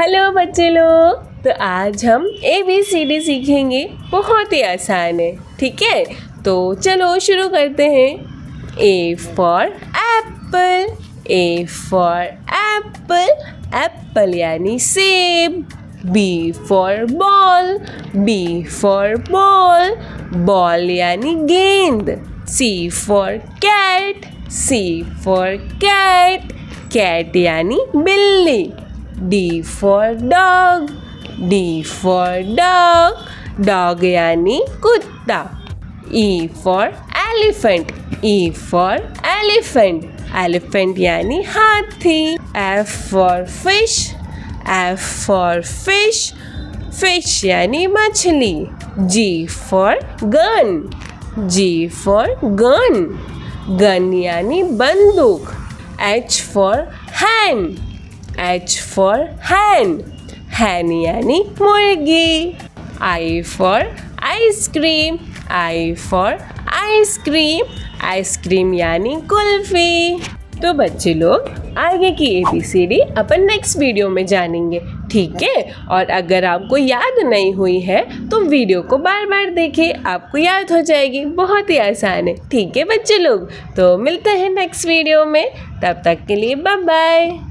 Hello बच्चे लोग, तो आज हम ABCD सीखेंगे। बहुत ही आसान है, ठीक है। तो चलो शुरू करते हैं। A for apple, A for apple, apple यानी सेब। B for ball, B for ball, ball यानी गेंद। C for cat, C for cat, cat यानी बिल्ली। D for dog, D for dog, dog यानी कुत्ता। E for elephant, E for elephant, elephant यानी हाथी। F for fish, F for fish, fish यानी मछली। G for gun, G for gun, gun यानी बंदूक। H for hen, H for hen, hen यानी मुर्गी। I for ice cream, I for ice cream, ice cream यानी कुल्फी। तो बच्चे लोग आगे की ABCD अपन नेक्स्ट वीडियो में जानेंगे, ठीक है। और अगर आपको याद नहीं हुई है तो वीडियो को बार बार देखें, आपको याद हो जाएगी। बहुत ही आसान है, ठीक है बच्चे लोग। तो मिलते हैं नेक्स्ट वीडियो में, तब तक के लिए बाय बाय।